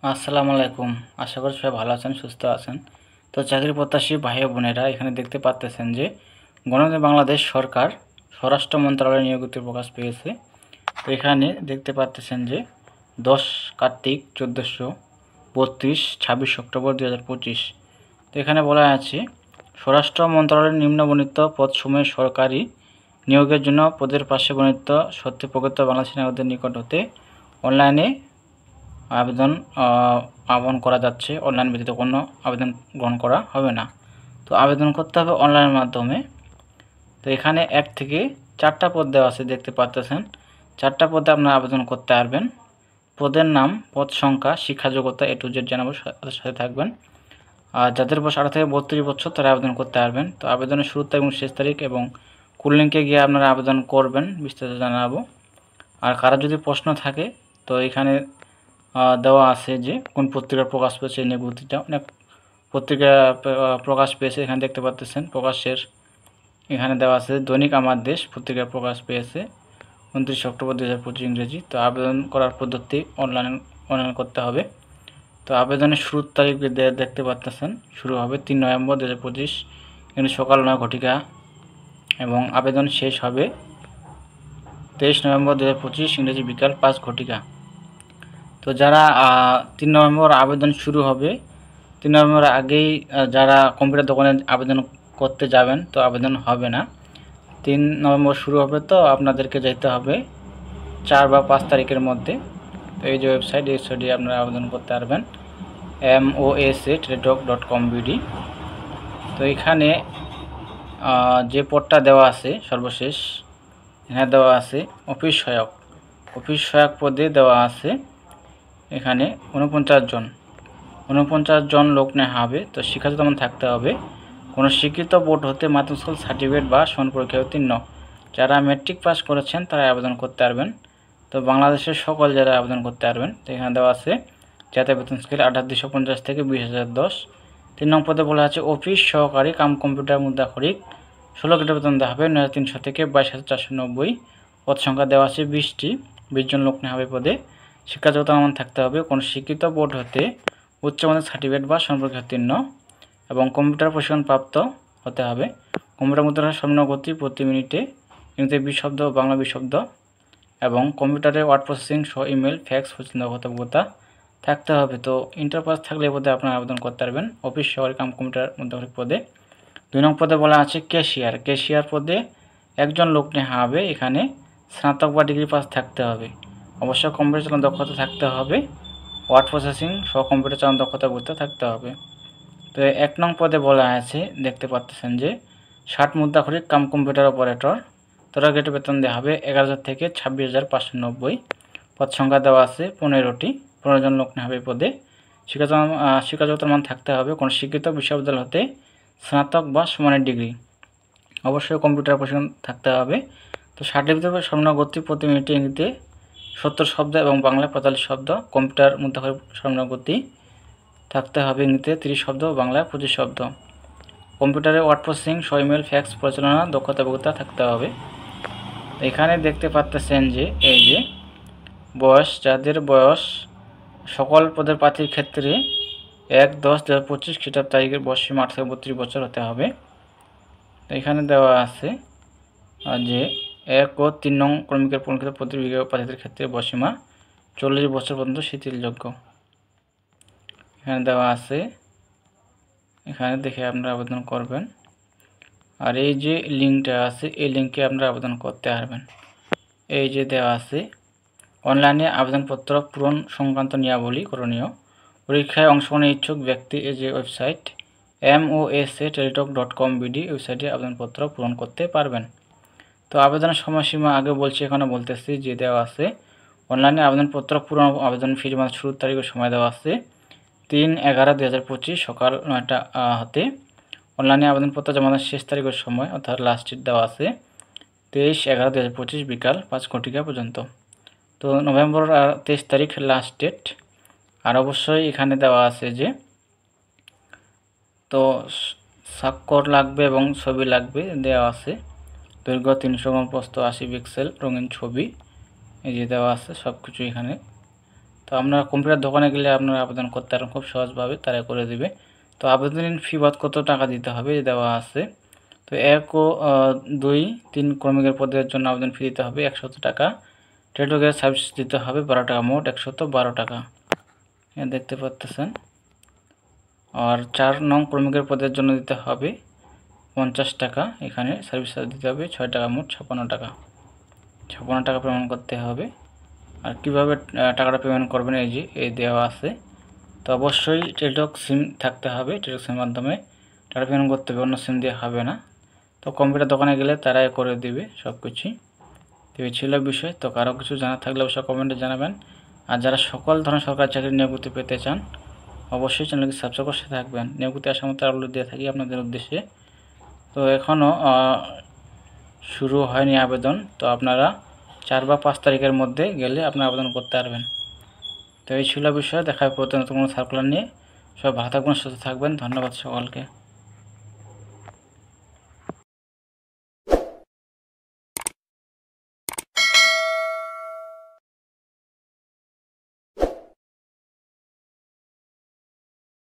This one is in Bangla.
আসসালামু আলাইকুম। আশা করি সবাই ভালো আছেন, সুস্থ আছেন। তো চাকরি প্রত্যাশী ভাই ও বোনেরা এখানে দেখতে পাচ্তেছেন যে গণতন্ত্র বাংলাদেশ সরকার স্বরাষ্ট্র মন্ত্রণালয় নিয়োগটি প্রকাশ পেয়েছে। তো এখানে দেখতে পাচ্তেছেন যে 10 কার্তিক 1432 26 অক্টোবর 2025। তো এখানে বলা আছে স্বরাষ্ট্র মন্ত্রণালয়ের নিম্নবর্ণিত পদসমূহে সরকারি নিয়োগের জন্য পদের পাশে বর্ণিত সত্যি প্রকৃত বাংলাদেশি নাগরিকদের নিকট হতে অনলাইনে আবেদন আহ্বান করা যাচ্ছে। অনলাইন ব্যতীত কোনো আবেদন গ্রহণ করা হবে না। তো আবেদন করতে হবে অনলাইনের মাধ্যমে। তো এখানে 1 থেকে 4টা পদ দেওয়া আছে, দেখতে পাচ্ছেন। 4টা পদে আপনারা আবেদন করতে পারবেন। পদের নাম, পদ সংখ্যা, শিক্ষা যোগ্যতা A to Z জানাবো, সাথে থাকবেন। আর যাদের বয়স 18 থেকে 32 বছর তারা আবেদন করতে পারবেন। তো আবেদনের শুরু তারিখ এবং শেষ তারিখ এবং কোন লিঙ্কে গিয়ে আপনারা আবেদন করবেন বিস্তারিত জানাবো। আর কারো যদি প্রশ্ন থাকে তো এখানে দেওয়া আছে যে কোন পত্রিকা প্রকাশ পেয়েছে এই নিয়োগটিটা। অনেক পত্রিকা প্রকাশ পেয়েছে, এখানে দেখতে পাচ্ছেন। প্রকাশের এখানে দেওয়া আছে দৈনিক আমার দেশ পত্রিকা প্রকাশ পেয়েছে 29 অক্টোবর 2025 ইংরেজি। তো আবেদন করার পদ্ধতি অনলাইন করতে হবে। তো আবেদনের শুরুর তারিখ দেখতে পাচ্ছেন, শুরু হবে 3 নভেম্বর 2025 ইংরেজি সকাল 9 ঘটিকা এবং আবেদন শেষ হবে 23 নভেম্বর 2025 ইংরেজি বিকাল 5 ঘটিকা। তো যারা 3 নভেম্বর আবেদন শুরু হবে, 3 নভেম্বর আগেই যারা কম্পিউটার দোকানে আবেদন করতে যাবেন তো আবেদন হবে না। 3 নভেম্বর শুরু হবে, তো আপনাদেরকে যেতে হবে 4 বা 5 তারিখের মধ্যে। তো এই যে ওয়েবসাইট, এই ওয়েবসাইটে আপনারা আবেদন করতে পারবেন mosa.teletalk.com.bd। তো এখানে যে পদটা দেওয়া আছে সর্বশেষ এখানে দেওয়া আছে অফিস সহায়ক পদে দেওয়া আছে এখানে 49 জন লোক নেওয়া হবে। তো শিক্ষাগত মান থাকতে হবে কোনো স্বীকৃত বোর্ড হতে মাধ্যমিক স্কুল সার্টিফিকেট বা সমান পরীক্ষায় উত্তীর্ণ। যারা ম্যাট্রিক পাস করেছেন তারা আবেদন করতে পারবেন। তো বাংলাদেশের সকল যারা আবেদন করতে পারবেন। তো এখানে দেওয়া আছে জাতীয় বেতন স্কেল 2850 থেকে 20,010। 3 নং পদে বলা আছে অফিস সহকারী কাম কম্পিউটার মুদ্রাক্ষরিক 16 গ্রেড বেতন দেওয়া হবে 9,300 থেকে 22,490। পদ সংখ্যা দেওয়া আছে 20টি, 20 জন লোক নেওয়া হবে পদে। শিক্ষাগত মান থাকতে হবে কোনো স্বীকৃত বোর্ড হতে উচ্চ মাধ্যমিক সার্টিফিকেট বা সম্পর্কে উত্তীর্ণ এবং কম্পিউটার প্রশিক্ষণ প্রাপ্ত হতে হবে। কম্পিউটার মুদ্রার সর্বনিম্ন গতি প্রতি মিনিটে ইংরেজি 20 শব্দ ও বাংলা 20 শব্দ এবং কম্পিউটারে ওয়ার্ড প্রসেসিং সহ ইমেল ফ্যাক্স পছন্দতা থাকতে হবে। তো ইন্টার পাস থাকলে এই পদে আপনারা আবেদন করতে পারবেন অফিস সহকারী কাম কম্পিউটার মুদ্রাক্ষরিক পদে। 2 নং পদে বলা আছে ক্যাশিয়ার পদে একজন লোক নেওয়া হবে। এখানে স্নাতক বা ডিগ্রি পাস থাকতে হবে। অবশ্য কম্পিউটার চালানোর দক্ষতা থাকতে হবে, ওয়ার্ড প্রসেসিং সহ কম্পিউটার চালানোর দক্ষতা বুঝতে থাকতে হবে। তো 1 নং পদে বলা আছে, দেখতে পাচ্ছেন যে 60 মুদ্রাক্ষরিক কাম কম্পিউটার অপারেটর 13 গ্রেড বেতন দেওয়া হবে 11,000 থেকে 26,590। পদ সংখ্যা দেওয়া আছে 15টি, 15 জন লোক নেওয়া হবে পদে। শিক্ষাগত মান থাকতে হবে কোনো স্বীকৃত বিশ্ববিদ্যালয় হতে স্নাতক বা সমানের ডিগ্রি। অবশ্যই কম্পিউটার প্রশিক্ষণ থাকতে হবে। তো সার্টিফিকেটের সর্বনিম্ন গতি প্রতি মিনিটে ইংরেজিতে 70 শব্দ এবং বাংলায় 45 শব্দ। কম্পিউটার মুদ্রাক্ষরিক সর্বনিম্ন গতি থাকতে হবে ইংরেজিতে 30 শব্দ ও বাংলায় 25 শব্দ। কম্পিউটারে ওয়ার্ড প্রসেসিং সহ ইমেল ফ্যাক্স পরিচালনা দক্ষতা থাকতে হবে। এখানে দেখতে পাচ্ছেন যে এই যে যাদের বয়স সকল পদের প্রার্থীর ক্ষেত্রে 1/10/2025 খ্রিস্টাব্দ তারিখের বয়সসীমা 18 থেকে 32 বছর হতে হবে। তো এখানে দেওয়া আছে যে 1 ও 3 নং কর্মীকের পরীক্ষিত প্রতি বিভাগীয় প্রার্থীদের ক্ষেত্রে বয়সসীমা 40 বছর পর্যন্ত শিথিলযোগ্য। এখানে দেওয়া আছে, এখানে দেখে আপনারা আবেদন করবেন। আর এই যে লিঙ্কটা আছে এই লিঙ্কে আপনারা আবেদন করতে পারবেন। এই যে দেওয়া আছে অনলাইনে আবেদনপত্র পূরণ সংক্রান্ত নিয়মাবলী করণীয়। পরীক্ষায় অংশগ্রহণের ইচ্ছুক ব্যক্তি এই যে ওয়েবসাইট mosa.teletalk.com.bd ওয়েবসাইটে আবেদনপত্র পূরণ করতে পারবেন। তো আবেদনের সময়সীমা আগে বলছি, এখানে বলতেছি যে দেওয়া আছে অনলাইনে আবেদনপত্র পূরণ আবেদন ফি জমা শুরুর তারিখের সময় দেওয়া আছে 3/11/2025 সকাল 9টা হতে। অনলাইনে আবেদনপত্র জমানোর শেষ তারিখের সময় অর্থাৎ লাস্ট ডেট দেওয়া আছে 23/11/2025 বিকাল 5 ঘটিকা পর্যন্ত। তো নভেম্বর 23 তারিখ লাস্ট ডেট। আর অবশ্যই এখানে দেওয়া আছে যে তো স্বাক্ষর লাগবে এবং ছবি লাগবে দেওয়া আছে। দৈর্ঘ্য 300 গ্রাম, প্রস্থ 80 পিক্সেল, রঙিন ছবি এই যে দেওয়া আছে সব কিছু এখানে। তো আপনারা কম্পিউটার দোকানে গেলে আপনারা আবেদন করতে পারেন খুব সহজভাবে, তারা করে দিবে। তো আবেদন ফি বাদ কত টাকা দিতে হবে দেওয়া আছে। তো 1 ও 2, 3 ক্রমিকের পদের জন্য আবেদন ফি দিতে হবে 100 টাকা। টেলিটকের সার্ভিস দিতে হবে 12 টাকা, মোট 112 টাকা দেখতে পাচ্ছেন। আর 4 নং ক্রমিকের পদের জন্য দিতে হবে 50 টাকা, এখানে সার্ভিস চার্জ দিতে হবে 6 টাকা, মোট 56 টাকা। 56 টাকা পেমেন্ট করতে হবে। আর কিভাবে টাকাটা পেমেন্ট করবেন এই দেওয়া আছে। তো অবশ্যই টেলিটক সিম থাকতে হবে, টেলিটক সিমের মাধ্যমে টাকা পেমেন্ট করতে হবে, অন্য সিম দিয়ে হবে না। তো কম্পিউটার দোকানে গেলে তারাই করে দিবে সব কিছুই। তো এই ছিল বিষয়। তো কারো কিছু জানা থাকলে অবশ্যই কমেন্টে জানাবেন। আর যারা সকল ধরনের সরকারি চাকরির নিয়োগ পেতে চান অবশ্যই চ্যানেলকে সাবস্ক্রাইব করে থাকবেন। নিয়োগ আসার মতো আপলোড দিয়ে থাকি আপনাদের উদ্দেশ্যে। তো এখনও শুরু হয়নি আবেদন, তো আপনারা 4 বা 5 তারিখের মধ্যে গেলে আপনারা আবেদন করতে পারবেন। তো এই ছিল বিষয়। দেখা হবে নতুন কোনো সার্কুলার নিয়ে। সবাই ভালো থাকবেন, সুস্থ থাকবেন। ধন্যবাদ সকলকে।